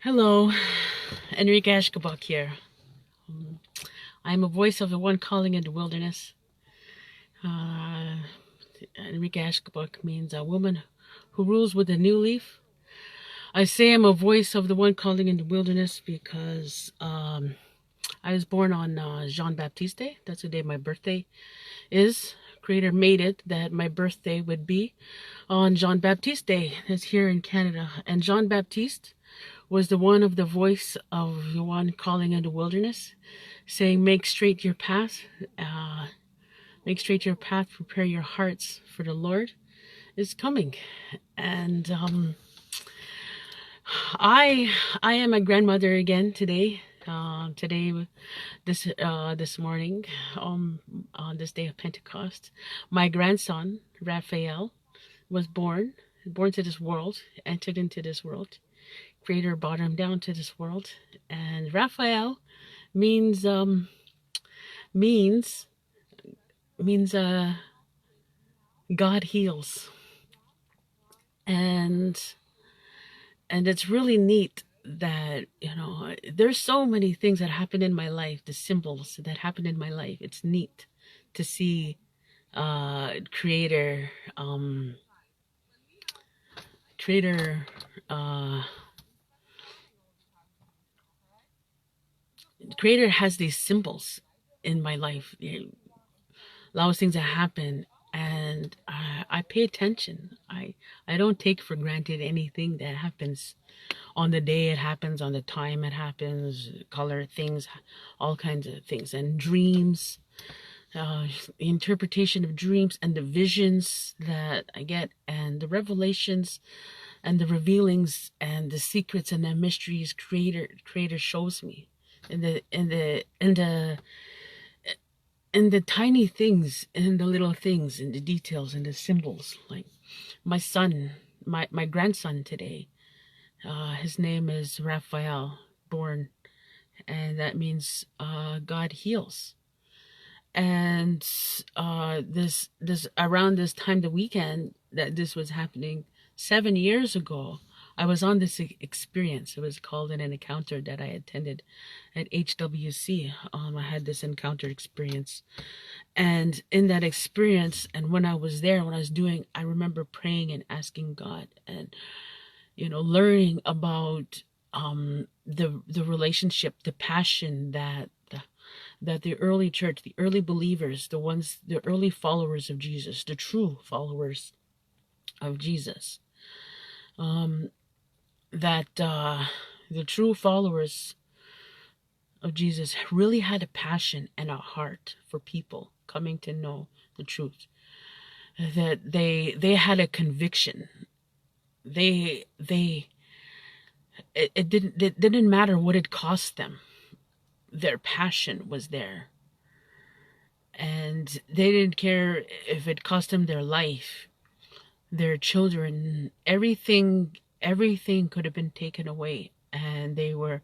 Hello, Enrique Ashkabak here. Um, I am a voice of the one calling in the wilderness. Uh, Enrique Ashkabak means a woman who rules with a new leaf. I say I'm a voice of the one calling in the wilderness because I was born on Jean Baptiste Day. That's the day my birthday is. Creator made it that my birthday would be on Jean Baptiste Day. That's here in Canada. And Jean Baptiste was the one of the voice of the one calling in the wilderness, saying, "Make straight your path, uh, make straight your path, prepare your hearts, for the Lord is coming." And I am a grandmother again today. This morning, on this day of Pentecost, my grandson Raphael was born to this world, entered into this world. Creator brought him down to this world, and Raphael means means means God heals, and it's really neat that there's so many things that happen in my life, the symbols that happen in my life. It's neat to see creator creator uh creator has these symbols in my life. Allows things to happen, and I pay attention. I don't take for granted anything that happens on the day it happens, on the time it happens, color things, all kinds of things, and dreams, the interpretation of dreams and the visions that I get, and the revelations and the revealings and the secrets and the mysteries creator shows me in the tiny things, in the little things, in the details, in the symbols. Like my son, my grandson today, his name is Raphael, born, and that means God heals. And this around this time, the weekend that this was happening 7 years ago, I was on this experience. It was called an encounter that I attended at HWC. I had this encounter experience, and in that experience, and when I was there, when I was doing, I remember praying and asking God, and learning about the relationship, the passion that the early church, the early believers, the early followers of Jesus, the true followers of Jesus, that the true followers of Jesus really had a passion and a heart for people coming to know the truth. That they had a conviction. It didn't matter what it cost them. Their passion was there, and they didn't care if it cost them their life, their children, everything could have been taken away, and they were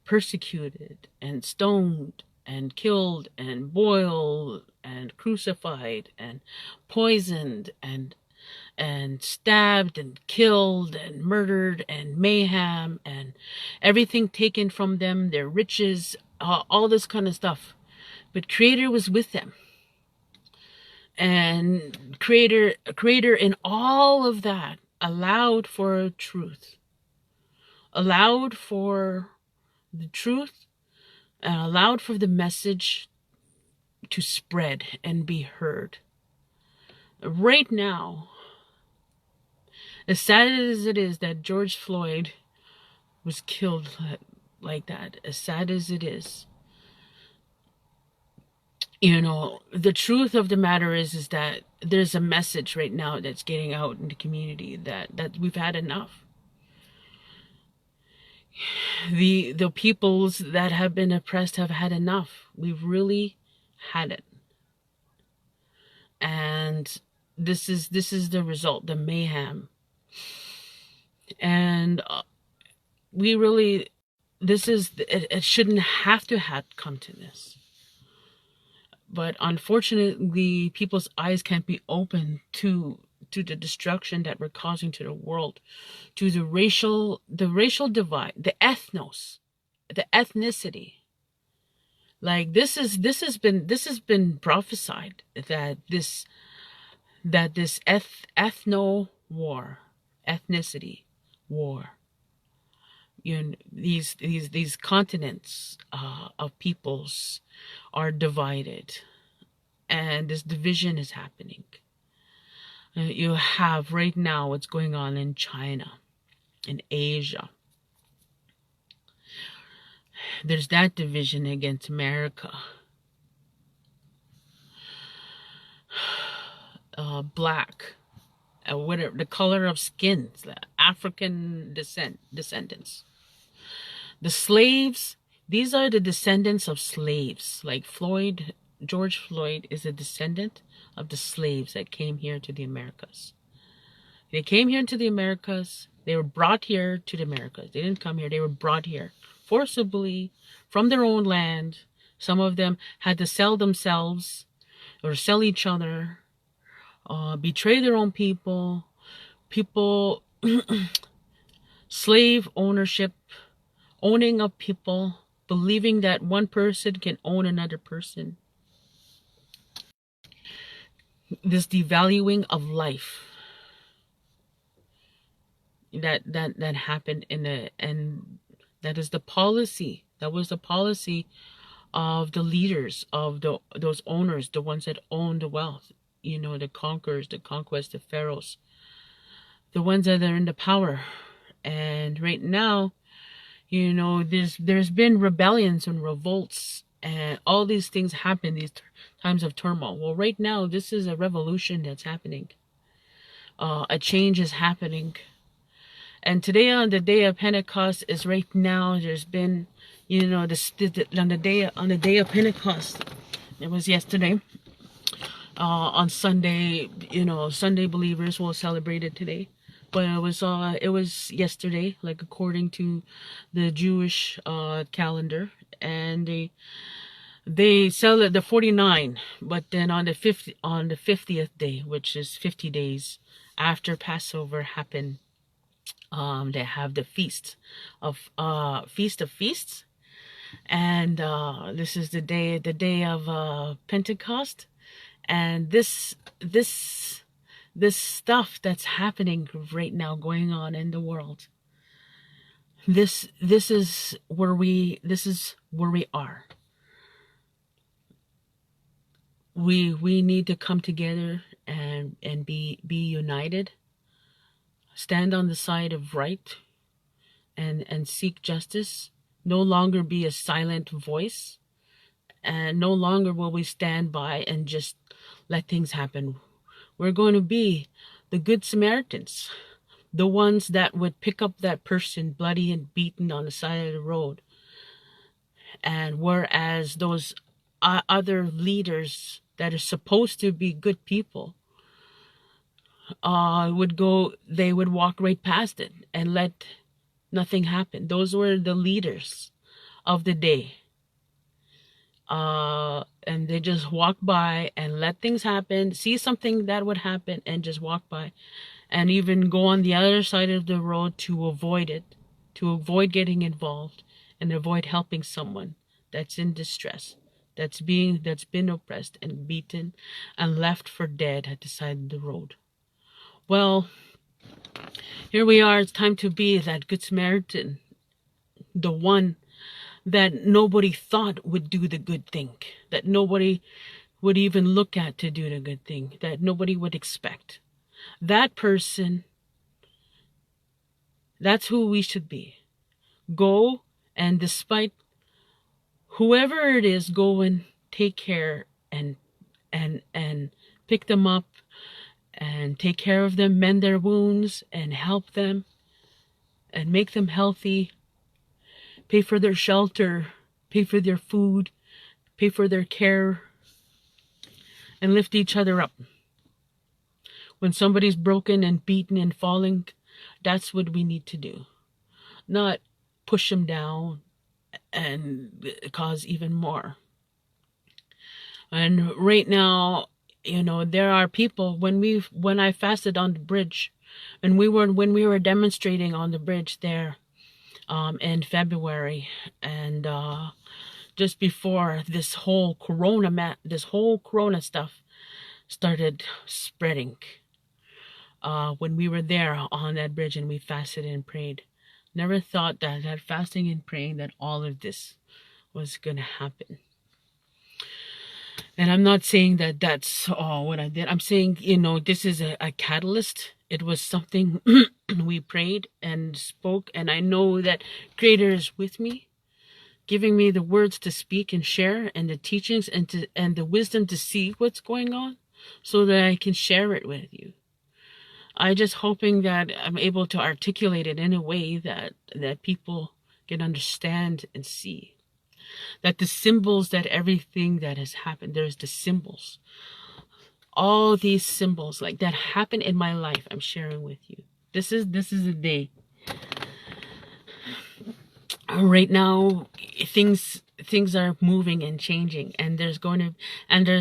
persecuted and stoned and killed and boiled and crucified and poisoned and stabbed and killed and murdered and mayhem, and everything taken from them, their riches, all this kind of stuff. But Creator was with them, and Creator in all of that allowed for truth, allowed for the truth, and allowed for the message to spread and be heard. Right now, as sad as it is that George Floyd was killed like that, as sad as it is, the truth of the matter is that there's a message right now that's getting out in the community that we've had enough. The peoples that have been oppressed have had enough. We've really had it. And this is the result, the mayhem. And we really, it shouldn't have to have come to this. But unfortunately, people's eyes can't be open to to the destruction that we're causing to the world, to the racial divide, the the ethnicity. Like this has been prophesied that this ethno war, ethnicity war, these continents of peoples are divided, and this division is happening. You have right now what's going on in China, in Asia. There's that division against America. Black, whatever the color of skins, the African descendants. The slaves, these are the descendants of slaves. Like George Floyd is a descendant of the slaves that came here to the Americas. They came here to the Americas. They were brought here to the Americas. They didn't come here. They were brought here forcibly from their own land. Some of them had to sell themselves or sell each other, betray their own people, slave ownership, owning of people, believing that one person can own another person. This devaluing of life that happened and that is the policy. That was the policy of the leaders, of those owners, the ones that own the wealth, the conquerors, the conquest, the pharaohs, the ones that are in the power. And right now, there's been rebellions and revolts, and all these things happen, these times of turmoil. Well, right now, this is a revolution that's happening. A change is happening. And today, on the day of Pentecost, is right now. There's been, on the day of Pentecost. It was yesterday. On Sunday, Sunday believers will celebrate it today. But it was yesterday, like according to the Jewish calendar, and they celebrate the 49. But then on the 50th day, which is 50 days after Passover happened, they have the Feast of Feasts, and this is the day of Pentecost, and this stuff that's happening right now, going on in the world. This is where we are. We need to come together and be united. Stand on the side of right and seek justice. No longer be a silent voice, and no longer will we stand by and just let things happen. We're going to be the good Samaritans, the ones that would pick up that person bloody and beaten on the side of the road. And whereas those other leaders that are supposed to be good people they would walk right past it and let nothing happen. Those were the leaders of the day. And they just walk by and let things happen, see something that would happen and just walk by, and even go on the other side of the road to avoid it, to avoid getting involved and avoid helping someone that's in distress, that's been oppressed and beaten and left for dead at the side of the road. Well, here we are. It's time to be that Good Samaritan, the one that nobody thought would do the good thing, that nobody would even look at to do the good thing, that nobody would expect. That person, that's who we should be. Go, and despite whoever it is, go and take care and pick them up and take care of them, mend their wounds and help them and make them healthy. Pay for their shelter, pay for their food, pay for their care, and lift each other up. When somebody's broken and beaten and falling, that's what we need to do. Not push them down and cause even more. And right now, You know, there are people, when I fasted on the bridge, and when we were demonstrating on the bridge there in February, and just before this whole corona stuff started spreading, when we were there on that bridge and we fasted and prayed, never thought that fasting and praying that all of this was gonna happen. And I'm not saying that that's what I did. I'm saying, you know, this is a catalyst. It was something we prayed and spoke, and I know that Creator is with me, giving me the words to speak and share, and the teachings and the wisdom to see what's going on, so that I can share it with you. I just hoping that I'm able to articulate it in a way that people can understand and see. That the symbols, that everything that has happened, there's the symbols. All these symbols like that happen in my life, I'm sharing with you. This is a day. Right now, things are moving and changing, and there's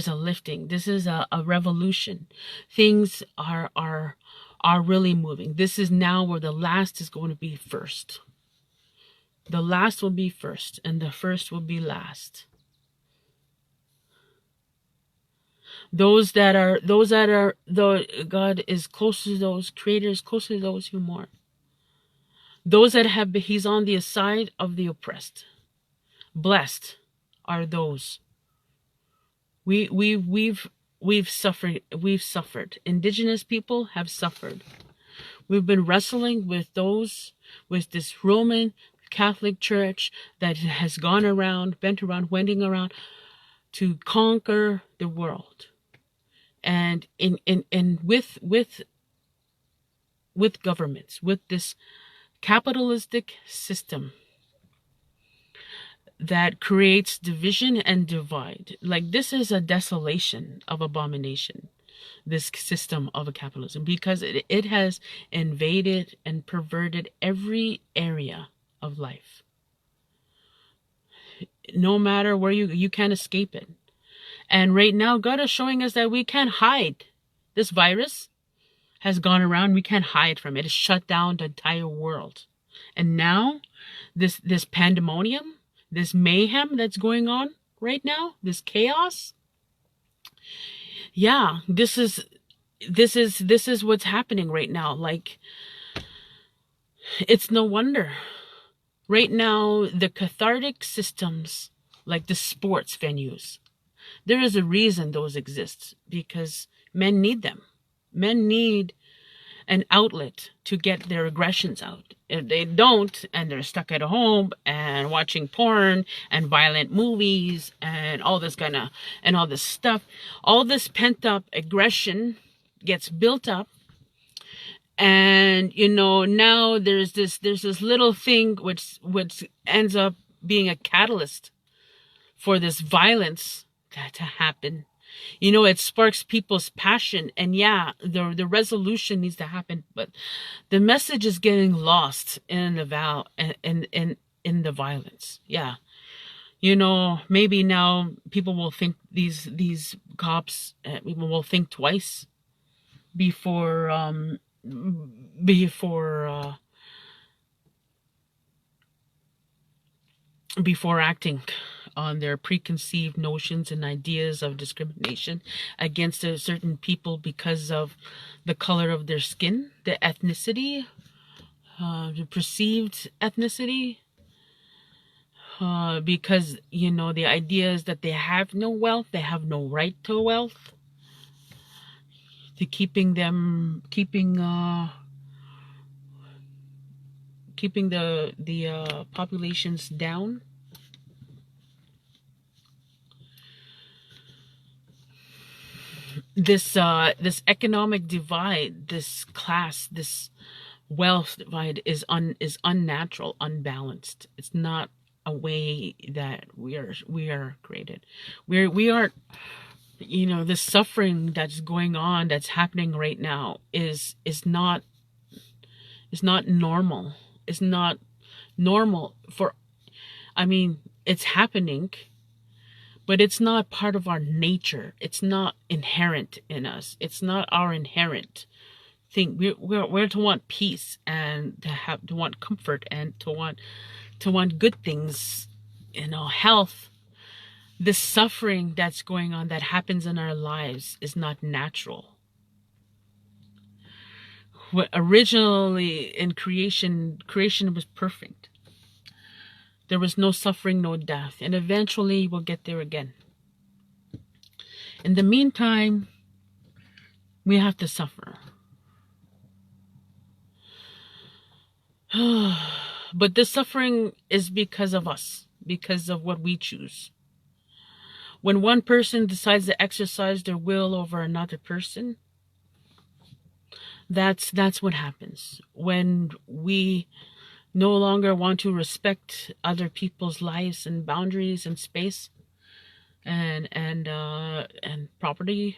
a lifting. This is a revolution. Things are really moving. This is now where the last is going to be first. The last will be first, and the first will be last. Those that are, God is close to those, Creator is close to those who mourn. Those that have, He's on the side of the oppressed. Blessed are those. We've suffered. Indigenous people have suffered. We've been wrestling with this Roman Catholic Church that has gone around, bent around, wending around to conquer the world. And with governments, with this capitalistic system that creates division and divide. Like, this is a desolation of abomination, this system of a capitalism, because it has invaded and perverted every area of life. No matter where you can't escape it. And right now, God is showing us that we can't hide. This virus has gone around. We can't hide from it. It's shut down the entire world. And now, this pandemonium, this mayhem that's going on right now, this chaos. Yeah, this is what's happening right now. Like, it's no wonder. Right now, the cathartic systems, like the sports venues, there is a reason those exist, because men need them. Men need an outlet to get their aggressions out. If they don't, and they're stuck at home and watching porn and violent movies and all this stuff, all this pent up aggression gets built up. And, you know, now there's this little thing which ends up being a catalyst for this violence to happen. You know, it sparks people's passion, and yeah, the resolution needs to happen, but the message is getting lost in the violence. Yeah. You know, maybe now people will think these cops, people will think twice before acting on their preconceived notions and ideas of discrimination against a certain people because of the color of their skin, the ethnicity, the perceived ethnicity, because, you know, the idea is that they have no wealth, they have no right to wealth, to keeping the populations down. This economic divide, this class, this wealth divide is unnatural, unbalanced. It's not a way that we are created. We are, you know, the suffering that's going on, that's happening right now is not normal. It's not normal for, I mean, it's happening, but it's not part of our nature. It's not inherent in us. It's not our inherent thing. We're to want peace and to want comfort and to want good things, health. The suffering that's going on, that happens in our lives, is not natural. Originally in creation was perfect. There was no suffering, no death, and eventually we'll get there again. In the meantime, we have to suffer. But this suffering is because of us, because of what we choose. When one person decides to exercise their will over another person, that's what happens. When we no longer want to respect other people's lives and boundaries and space and property.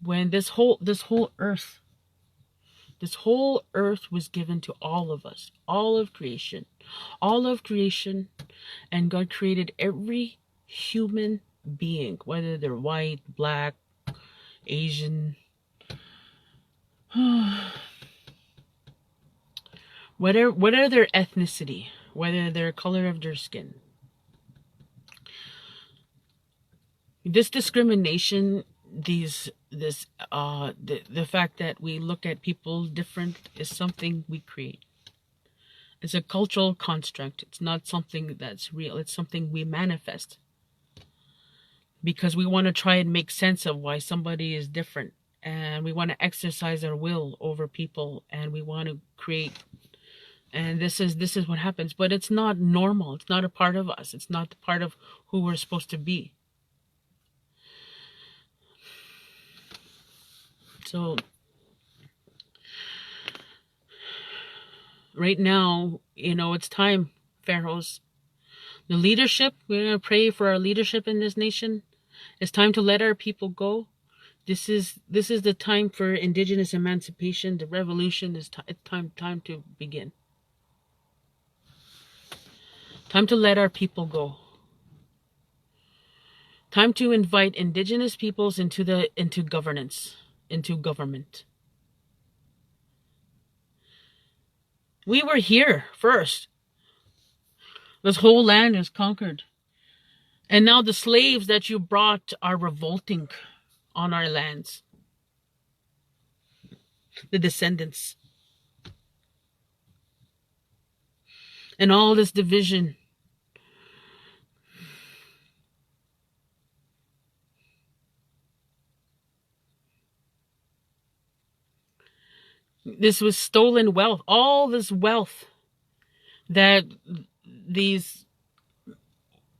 When this whole earth was given to all of us, all of creation, and God created every human being, whether they're white, black, Asian, whatever their ethnicity, whether their color of their skin. This discrimination, the fact that we look at people different, is something we create. It's a cultural construct. It's not something that's real. It's something we manifest because we want to try and make sense of why somebody is different, and we want to exercise our will over people, and we want to create. And this is what happens. But it's not normal. It's not a part of us. It's not the part of who we're supposed to be. So right now, it's time, pharaohs. The leadership, we're going to pray for our leadership in this nation. It's time to let our people go. This is the time for indigenous emancipation. The revolution is time to begin. Time to let our people go. Time to invite indigenous peoples into governance, into government. We were here first. This whole land is conquered. And now the slaves that you brought are revolting on our lands. The descendants. And all this division. This was stolen wealth. All this wealth that these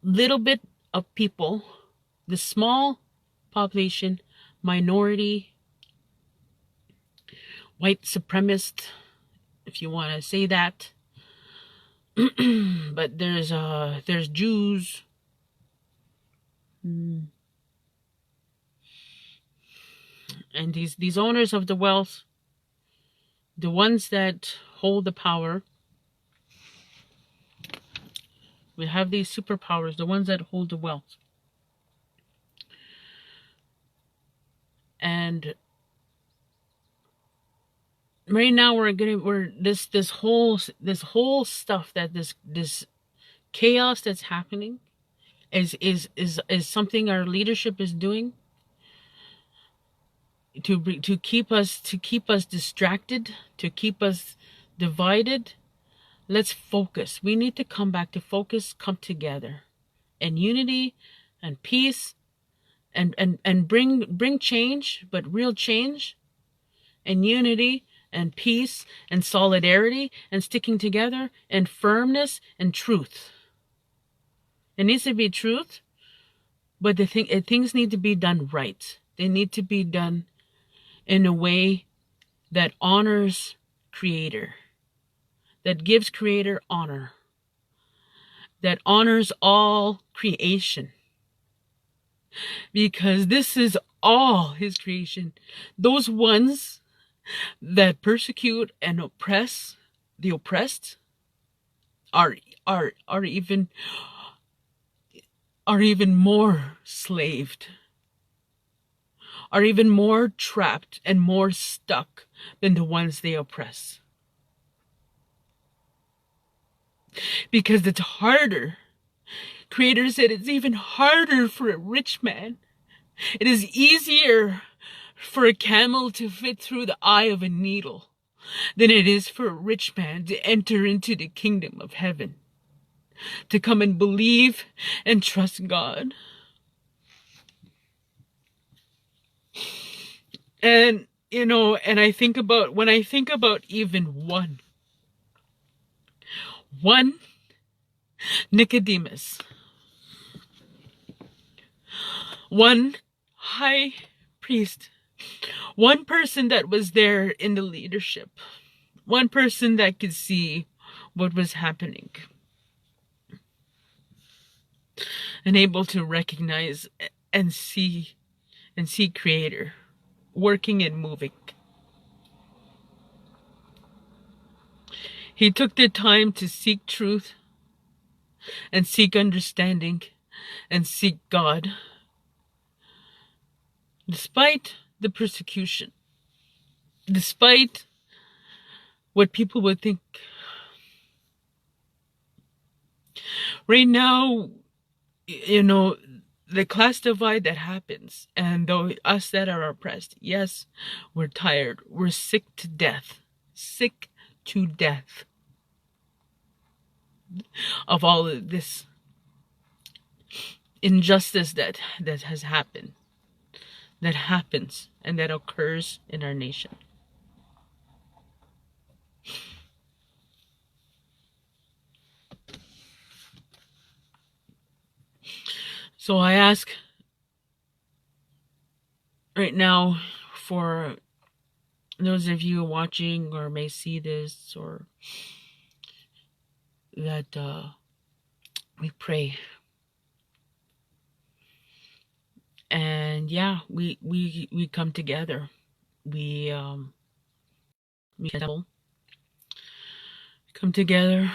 little bit of people, the small population, minority, white supremacist, if you want to say that, but there's Jews, and these owners of the wealth, the ones that hold the power. We have these superpowers, the ones that hold the wealth. And right now this whole stuff, that this chaos that's happening is something our leadership is doing to keep us distracted, to keep us divided. Let's focus. We need to come back to focus, come together in unity and peace, and bring change, but real change, and unity and peace and solidarity and sticking together and firmness and truth. It needs to be truth, but things need to be done right. They need to be done in a way that honors Creator, that gives Creator honor, that honors all creation. Because this is all His creation. Those ones that persecute and oppress the oppressed are are even more slaved, are even more trapped and more stuck than the ones they oppress. Because it's harder. Creator said it's even harder for a rich man. It is easier for a camel to fit through the eye of a needle than it is for a rich man to enter into the kingdom of heaven, to come and believe and trust God. And, you know, and when I think about even one Nicodemus, one high priest, one person that was there in the leadership, one person that could see what was happening and able to recognize and see Creator working and moving. He took the time to seek truth and seek understanding and seek God, despite the persecution, despite what people would think. Right now, you know, the class divide that happens, and though us that are oppressed, yes, we're tired, we're sick to death of all of this injustice that has happened, that happens, and that occurs in our nation. So I ask right now for those of you watching or may see this, or that we pray. And yeah, we come together. We come together,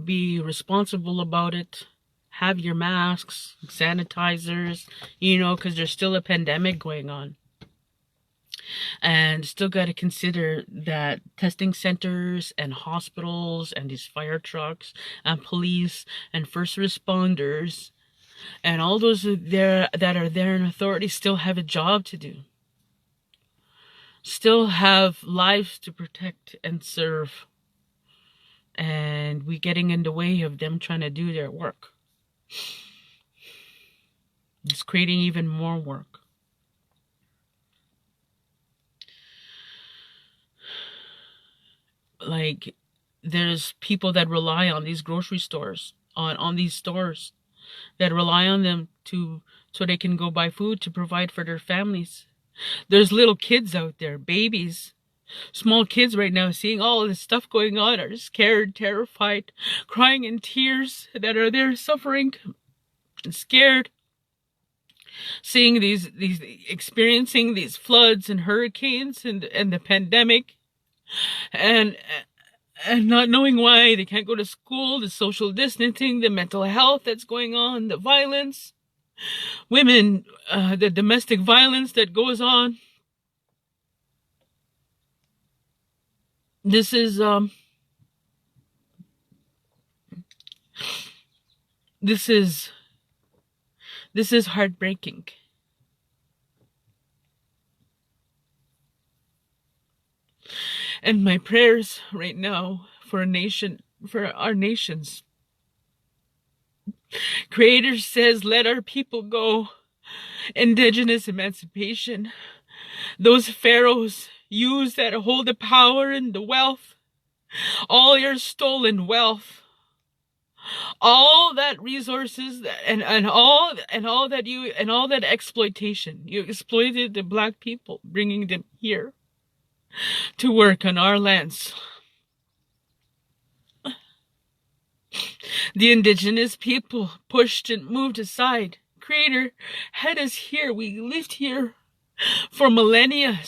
be responsible about it. Have your masks, sanitizers, you know, because there's still a pandemic going on. And still got to consider that testing centers and hospitals and these fire trucks and police and first responders and all those there that are there in authority still have a job to do. Still have lives to protect and serve. And we getting in the way of them trying to do their work. It's creating even more work. Like, there's people that rely on these grocery stores, on these stores, that rely on them so they can go buy food to provide for their families. There's little kids out there, babies, small kids right now, seeing all of this stuff going on, are scared, terrified, crying in tears, that are there suffering and scared, seeing these experiencing these floods and hurricanes and the pandemic, and not knowing why they can't go to school, the social distancing, the mental health that's going on, the violence, women, the domestic violence that goes on. This is heartbreaking. And my prayers right now for our nations. Creator says, let our people go. Indigenous emancipation. Those pharaohs use that hold the power and the wealth. All your stolen wealth. All that resources and all that exploitation. You exploited the black people, bringing them here to work on our lands. The indigenous people pushed and moved aside. Creator had us here. We lived here for millennia.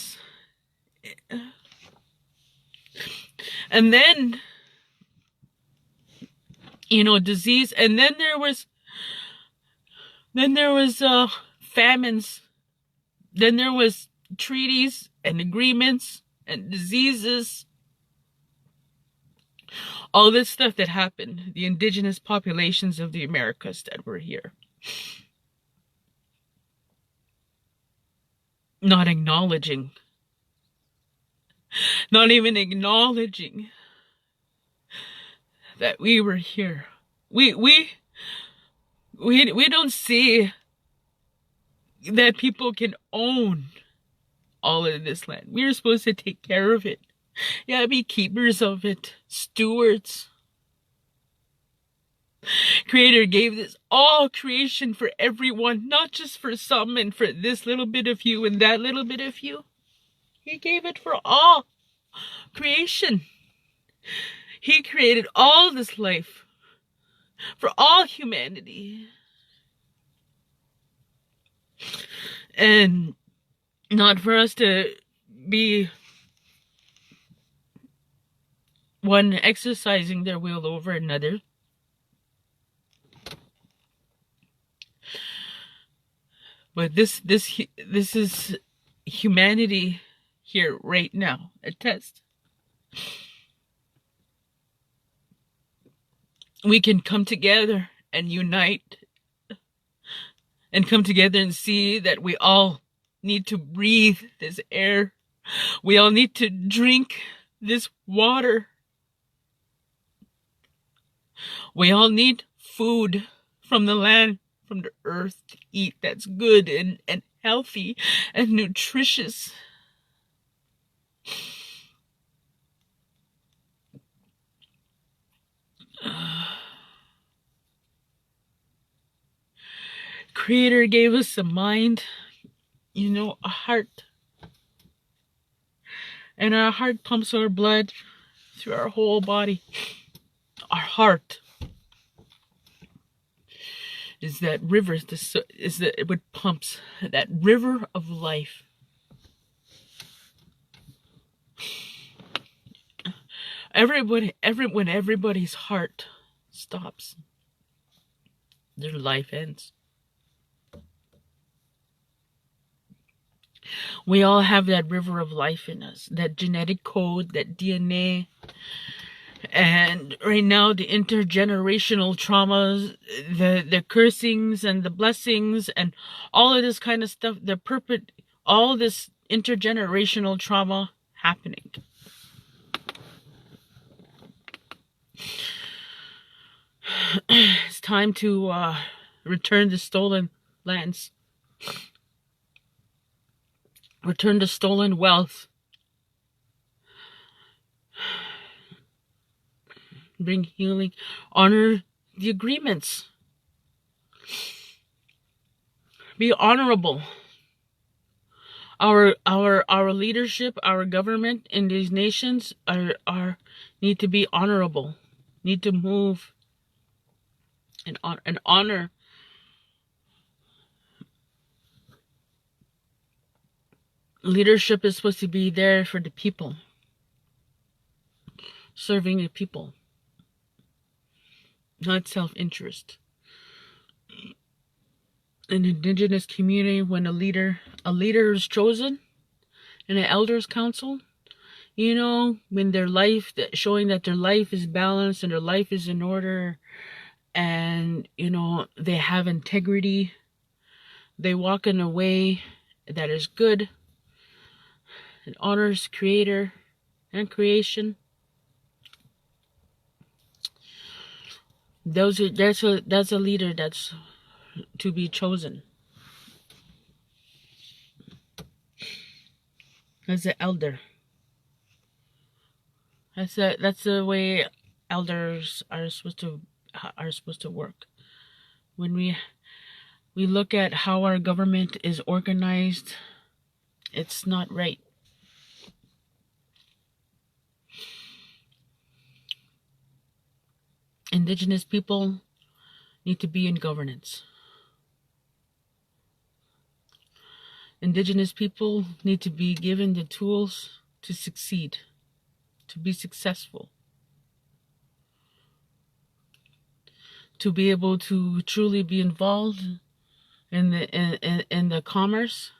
And then disease. And then there was famines. Then there was treaties and agreements and diseases. All this stuff that happened, the indigenous populations of the Americas that were here. Not acknowledging, not even acknowledging that we were here. We don't see that people can own all of this land. We're supposed to take care of it. Yeah, be keepers of it, stewards. Creator gave this all creation for everyone, not just for some and for this little bit of you and that little bit of you. He gave it for all creation. He created all this life for all humanity. And not for us to be one exercising their will over another. But this is humanity here right now, a test. We can come together and unite and come together and see that we all need to breathe this air. We all need to drink this water. We all need food from the land, from the earth to eat that's good and healthy and nutritious. Creator gave us a mind, a heart. And our heart pumps our blood through our whole body. Our heart is that river, what pumps, that river of life. When everybody's heart stops, their life ends. We all have that river of life in us, that genetic code, that DNA. And right now, the intergenerational traumas, the cursings and the blessings and all of this kind of stuff, all this intergenerational trauma happening. It's time to return the stolen lands. Return the stolen wealth. Bring healing. Honor the agreements. Be honorable. Our leadership, our government in these nations need to be honorable. Need to move and honor. Leadership is supposed to be there for the people, serving the people, not self-interest. In indigenous community, when a leader is chosen in an elders council, when their life, showing that their life is balanced and their life is in order, and they have integrity, they walk in a way that is good. It honors Creator and creation. That's a leader that's to be chosen. As an elder. That's the way elders are supposed to work. When we look at how our government is organized, it's not right. Indigenous people need to be in governance. Indigenous people need to be given the tools to succeed, to be successful. to be able to truly be involved in the commerce,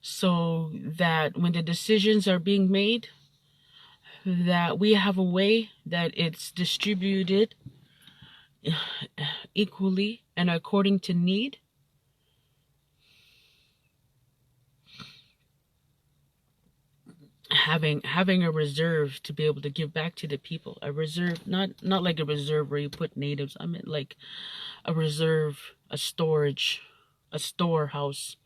so that when the decisions are being made, that we have a way that it's distributed equally and according to need. Having a reserve to be able to give back to the people. A reserve, not like a reserve where you put natives. I mean like a reserve, a storage, a storehouse.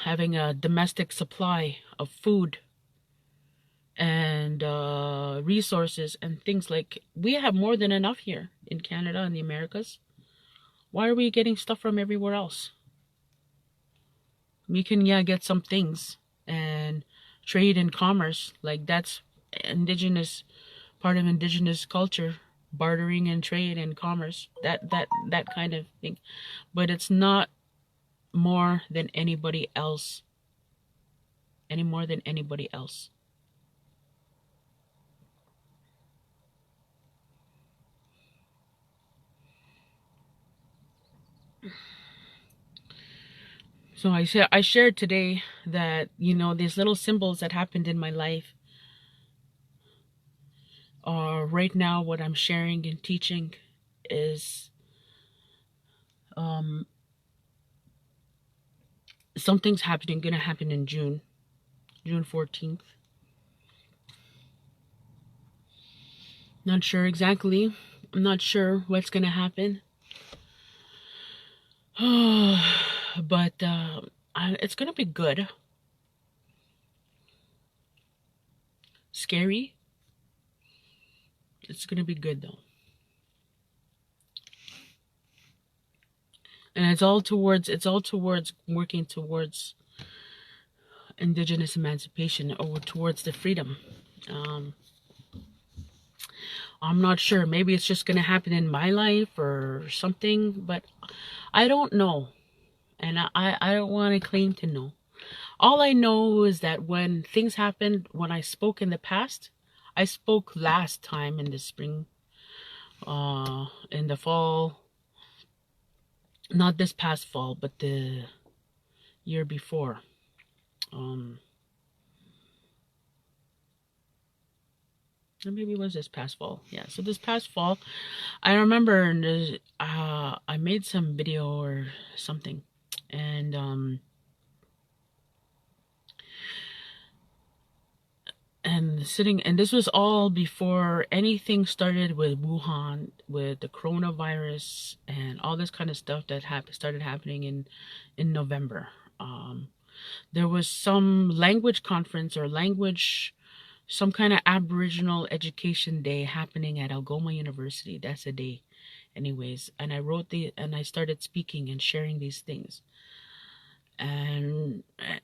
Having a domestic supply of food and resources and things. Like, we have more than enough here in Canada and the Americas. Why are we getting stuff from everywhere else? We can, yeah, get some things and trade and commerce. Like, that's indigenous, part of indigenous culture, bartering and trade and commerce, that kind of thing. But it's not more than anybody else, any more than anybody else. So I shared today that, you know, these little symbols that happened in my life are right now what I'm sharing and teaching is something's gonna happen in June 14th. Not sure exactly. I'm not sure what's gonna happen. But it's gonna be good. Scary. It's gonna be good though. And it's all towards working towards indigenous emancipation, or towards the freedom. I'm not sure. Maybe it's just gonna happen in my life or something, but I don't know. And I don't want to claim to know. All I know is that when things happened, when I spoke in the past, I spoke last time in the spring, in the fall, not this past fall, but the year before. Or maybe it was this past fall. Yeah, so this past fall, I remember I made some video or something, and sitting, and this was all before anything started with Wuhan, with the coronavirus and all this kind of stuff that started happening in November. There was some language conference or some kind of Aboriginal education day happening at Algoma University. That's a day, anyways. And I started speaking and sharing these things. And I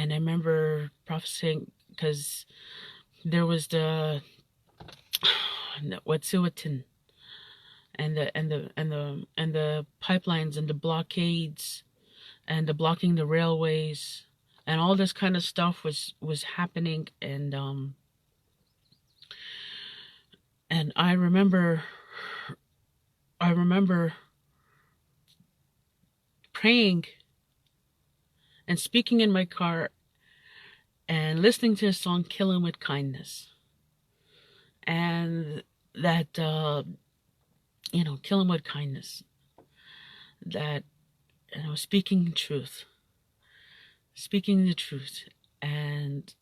remember prophesying, because there was the Wet'suwet'en and the pipelines and the blockades and the blocking the railways and all this kind of stuff was happening. And I remember praying and speaking in my car and listening to a song, "Kill 'Em with Kindness." And that, you know, kill 'em with kindness. That, you know, speaking the truth, and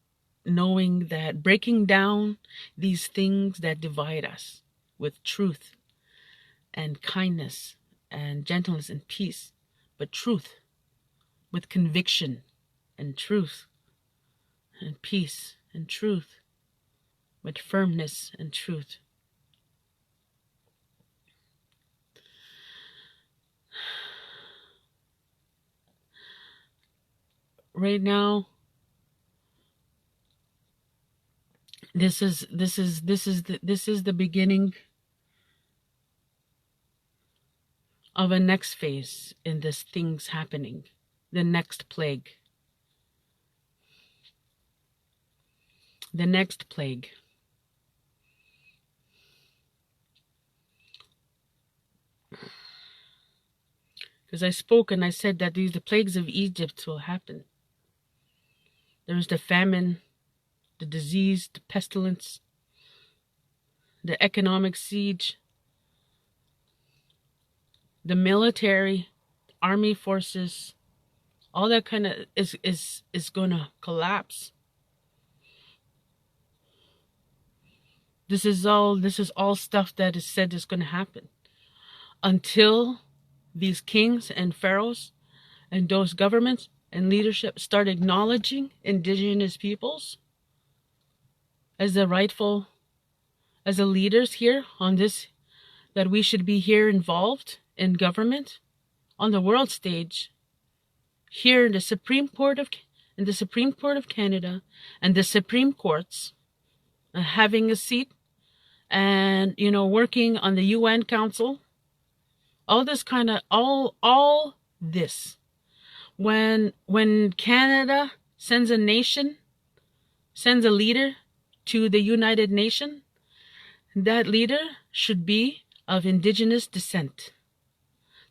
knowing that breaking down these things that divide us with truth and kindness and gentleness and peace, but truth with conviction and truth and peace and truth with firmness and truth. Right now, this is the beginning of a next phase in this things happening, the next plague. The next plague. Because I spoke and I said that the plagues of Egypt will happen. There's the famine, the disease, the pestilence, the economic siege, the military, army forces, all that kind of is gonna collapse. This is all stuff that is said is gonna happen until these kings and pharaohs and those governments and leadership start acknowledging indigenous peoples as the rightful, as the leaders here on this, that we should be here involved in government on the world stage, here in the Supreme Court of Canada and the Supreme Courts, having a seat, and working on the UN Council, all this kind of all this. When Canada sends a leader to the United Nations, that leader should be of Indigenous descent.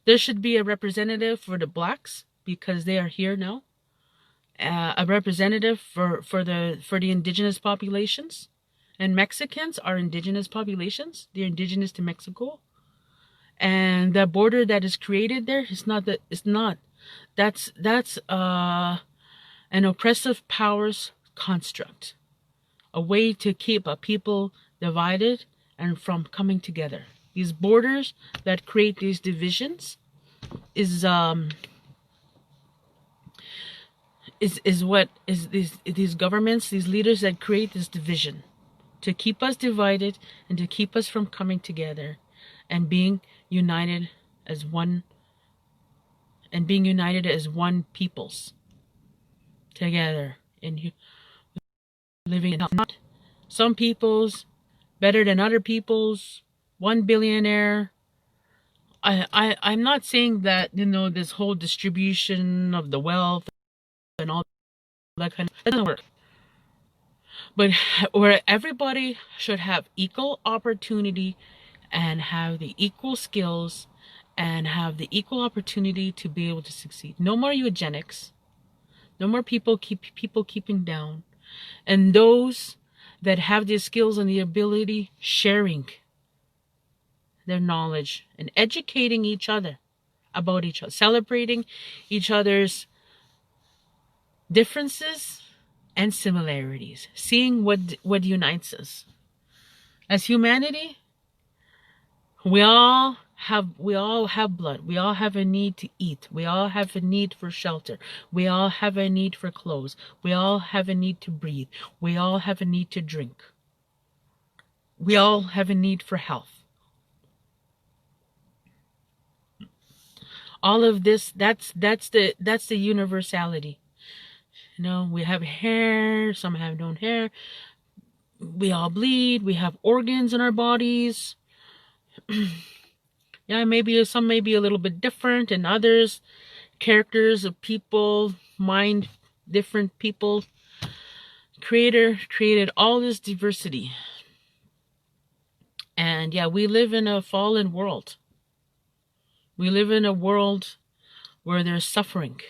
There should be a representative for the Blacks, because they are here now. A representative for the Indigenous populations. And Mexicans are Indigenous populations. They're Indigenous to Mexico. And the border that is created there is not that. It's not. That's an oppressive powers construct, a way to keep a people divided and from coming together. These borders that create these divisions is what is these governments, these leaders that create this division to keep us divided and to keep us from coming together and being united as one, and being united as one peoples together in living in not some peoples better than other peoples, one billionaire. I'm not saying that this whole distribution of the wealth and all that kind of doesn't work, but where everybody should have equal opportunity and have the equal skills and have the equal opportunity to be able to succeed. No more eugenics. No more people keeping down. And those that have the skills and the ability, sharing their knowledge and educating each other about each other, celebrating each other's differences and similarities, seeing what unites us. As humanity, we all have blood. We all have a need to eat. We all have a need for shelter. We all have a need for clothes. We all have a need to breathe. We all have a need to drink. We all have a need for health. All of this, that's the universality. We have hair, some have no hair. We all bleed. We have organs in our bodies. Yeah, maybe some may be a little bit different, and others, characters of people, mind, different people. Creator created all this diversity. And yeah, we live in a fallen world. We live in a world where there's suffering.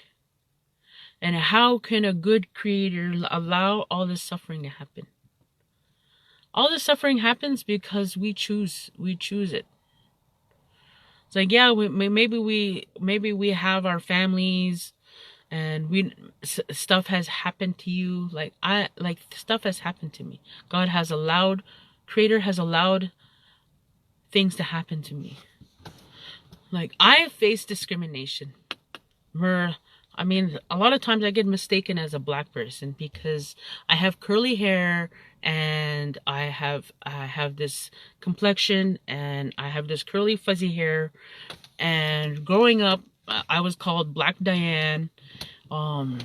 And how can a good creator allow all this suffering to happen? All this suffering happens because we choose it. It's like, yeah, maybe we have our families, and stuff has happened to you. Stuff has happened to me. Creator has allowed things to happen to me. Like, I have faced discrimination. A lot of times I get mistaken as a black person because I have curly hair and I have this complexion and I have this curly fuzzy hair. And growing up, I was called Black Diane. I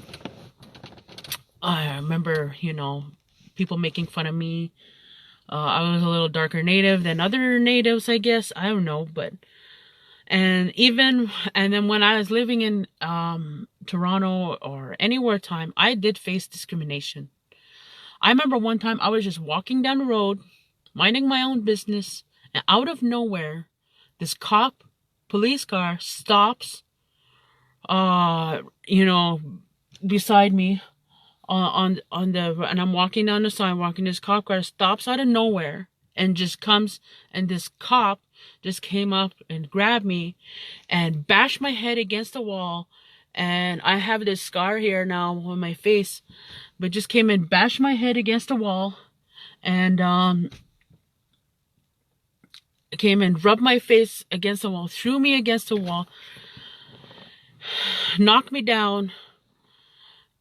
remember, people making fun of me. I was a little darker native than other natives, I guess. I don't know, but... And then when I was living in Toronto or anywhere time, I did face discrimination. I remember one time I was just walking down the road, minding my own business, and out of nowhere, this police car stops you know, beside me on the, and I'm walking down the sidewalk, and this cop car stops out of nowhere and just comes, and this cop just came up and grabbed me and bashed my head against the wall. And I have this scar here now on my face, but just came and bashed my head against the wall, and came and rubbed my face against the wall, threw me against the wall, knocked me down,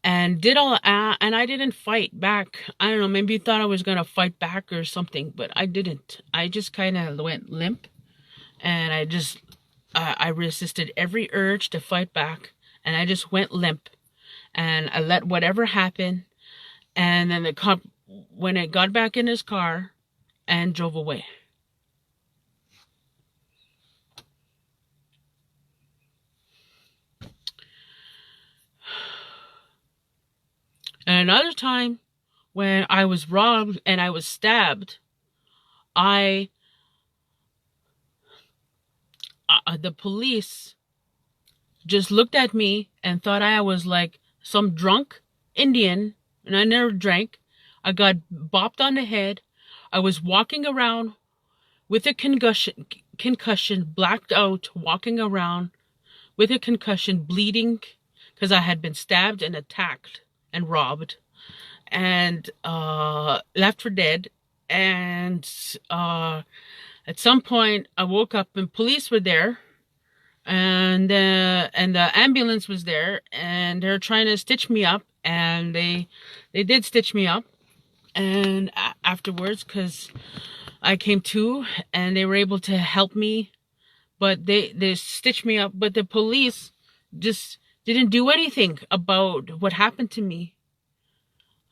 and did all and I didn't fight back. I don't know, maybe he thought I was gonna fight back or something, but I didn't. I just kind of went limp, and I resisted every urge to fight back, and I just went limp, and I let whatever happen. And then the cop, when I got back in his car, and drove away. And another time when I was robbed and I was stabbed, the police just looked at me and thought I was like some drunk Indian, and I never drank. I got bopped on the head. I was walking around with a concussion, blacked out, walking around with a concussion, bleeding, because I had been stabbed and attacked and robbed, and left for dead. And at some point, I woke up and police were there, and the ambulance was there, and they're trying to stitch me up, and they did stitch me up. And afterwards, because I came to, and they were able to help me, but they stitched me up. But the police just didn't do anything about what happened to me.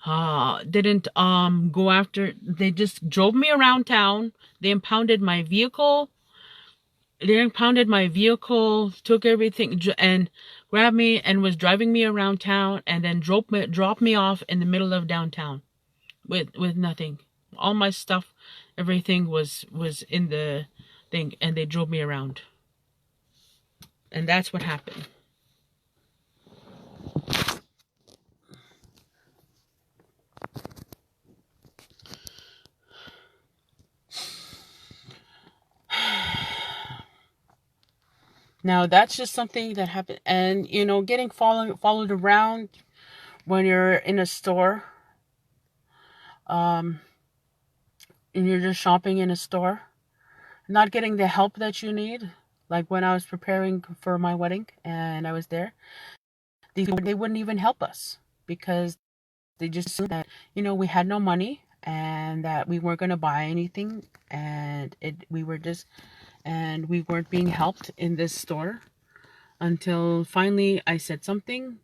Didn't go after. They just drove me around town. They impounded my vehicle. Took everything, and grabbed me and was driving me around town, and then dropped me off in the middle of downtown with nothing. All my stuff, everything was in the thing, and they drove me around. And that's what happened. Now that's just something that happened. And getting followed around when you're in a store, and you're just shopping in a store, not getting the help that you need. Like when I was preparing for my wedding and I was there, they wouldn't even help us, because they just assumed that we had no money and that we weren't going to buy anything, and we weren't being helped in this store, until finally I said something.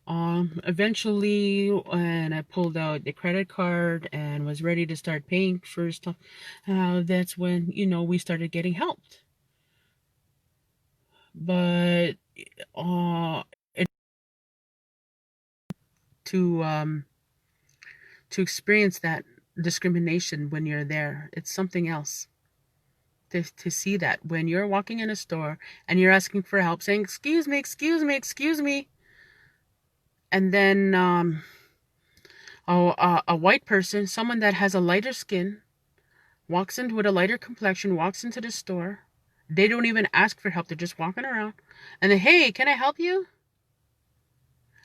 Eventually, when I pulled out the credit card and was ready to start paying for stuff, that's when we started getting helped. But to experience that discrimination when you're there, it's something else. To see that when you're walking in a store and you're asking for help, saying excuse me, excuse me, excuse me, and then a white person, someone that has a lighter skin, walks in with a lighter complexion, walks into the store. They don't even ask for help. They're just walking around, and then, hey, can I help you?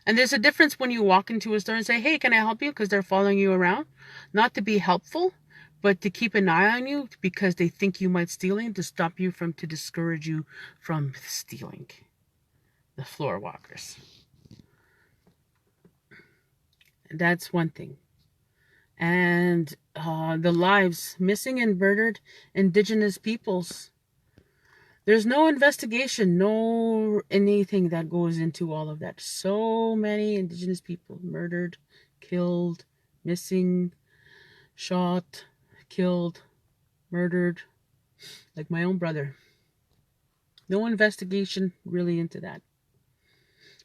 And there's a difference when you walk into a store and say, hey, can I help you? Because they're following you around, not to be helpful, but to keep an eye on you, because they think you might stealing, to stop you to discourage you from stealing. The floor walkers. That's one thing. And the lives, missing and murdered Indigenous peoples. There's no investigation, no anything that goes into all of that. So many Indigenous people murdered, killed, missing, shot, killed, murdered, like my own brother. No investigation really into that.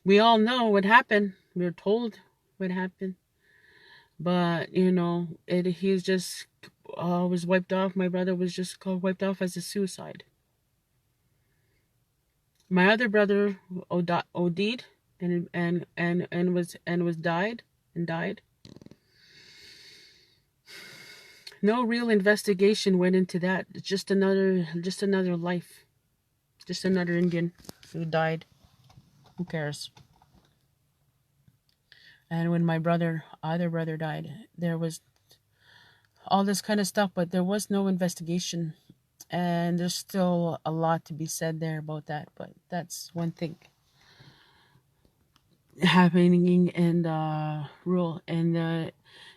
We all know what happened. We were told what happened. But, he's just was wiped off. My brother was just wiped off as a suicide. My other brother OD'd and was died. No real investigation went into that. It's just another life. Just another Indian who died. Who cares? And when my other brother died, there was all this kind of stuff, but there was no investigation. And there's still a lot to be said there about that, but that's one thing happening in the rural and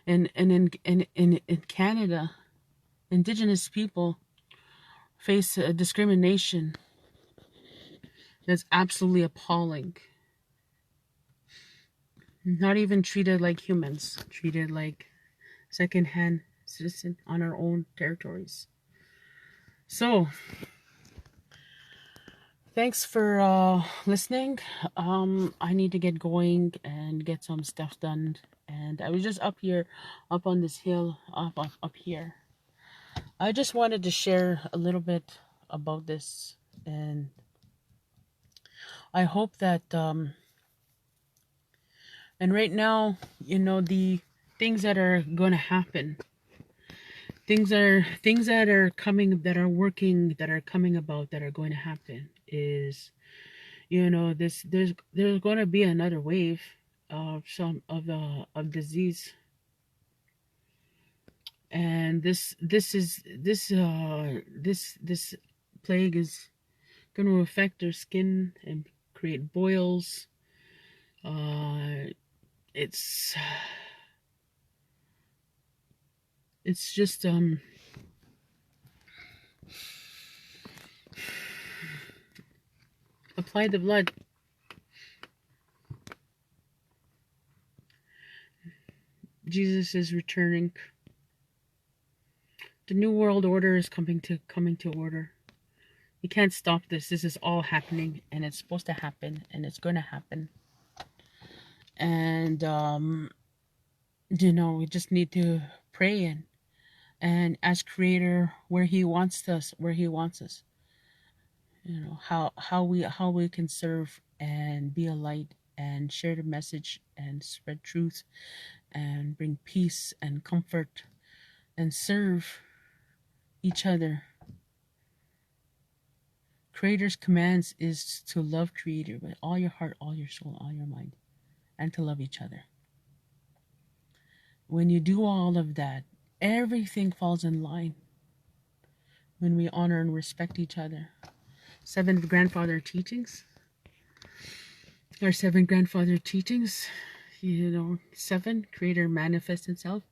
in Canada, Indigenous people face a discrimination that's absolutely appalling. Not even treated like humans, treated like secondhand citizen on our own territories. So, thanks for listening. I need to get going and get some stuff done. And I was just up on this hill, up here. I just wanted to share a little bit about this, and I hope that and right now, the things that are going to happen, things that are coming, that are working, that are coming about, that are going to happen is, this there's going to be another wave of some of disease, and this plague is going to affect their skin and create boils. It's just apply the blood. Jesus is returning. The new world order is coming to order. You can't stop this. This is all happening, and it's supposed to happen, and it's going to happen. And we just need to pray and ask Creator where He wants us. How we can serve and be a light and share the message and spread truth and bring peace and comfort and serve each other. Creator's commands is to love Creator with all your heart, all your soul, all your mind, and to love each other. When you do all of that, everything falls in line. When we honor and respect each other. 7 grandfather teachings. 7 grandfather teachings. 7, Creator manifests Himself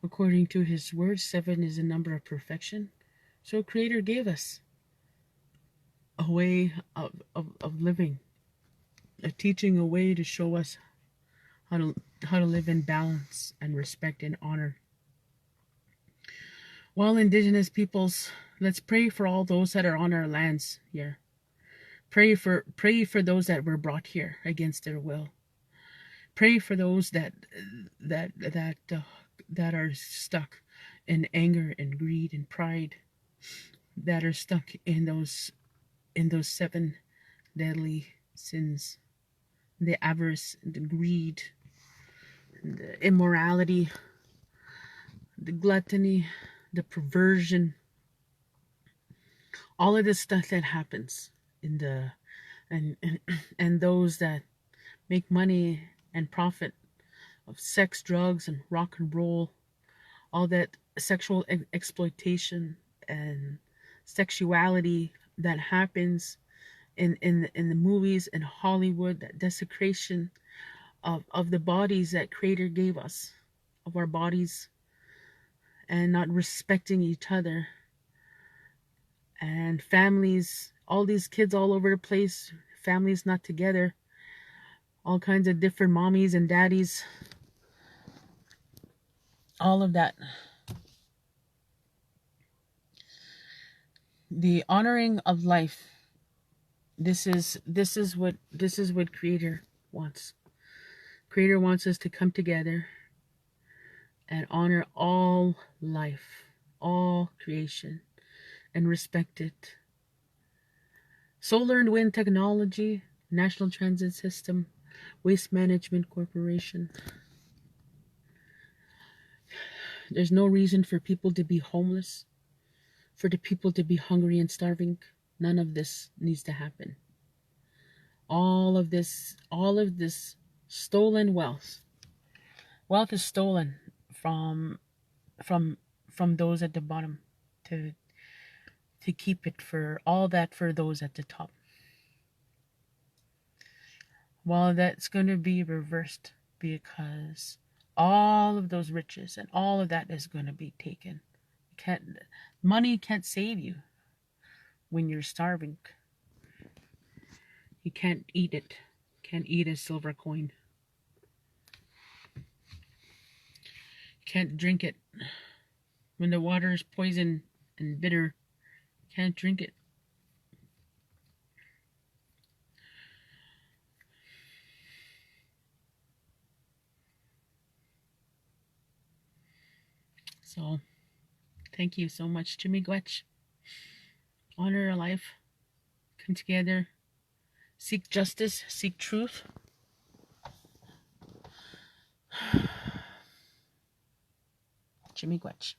according to His word. 7 is a number of perfection. So Creator gave us a way of living, a teaching, a way to show us how to live in balance and respect and honor. Well, Indigenous peoples, let's pray for all those that are on our lands here. Pray for those that were brought here against their will. Pray for those that are stuck in anger and greed and pride, that are stuck in those 7 deadly sins: the avarice, the greed, the immorality, the gluttony, the perversion, all of this stuff that happens in the and those that make money and profit of sex, drugs, and rock and roll, all that sexual exploitation and sexuality that happens in the movies in Hollywood, that desecration of the bodies that Creator gave us, of our bodies, and not respecting each other, and families, all these kids all over the place, families not together, all kinds of different mommies and daddies, all of that. The honoring of life. This is what Creator wants. Creator wants us to come together and honor all life, all creation, and respect it. Solar and wind technology, National Transit System, Waste Management Corporation. There's no reason for people to be homeless, for the people to be hungry and starving. None of this needs to happen. All of this stolen wealth. Wealth is stolen from from from those at the bottom to keep it for all that for those at the top. Well, that's going to be reversed because all of those riches and all of that is going to be taken. Money can't save you when you're starving. You can't eat it. Can't eat a silver coin. Can't drink it. When the water is poison and bitter, can't drink it. So, thank you so much, Jimmy Gwetch. Honor our life. Come together. Seek justice. Seek truth. Jimmy Gwetch.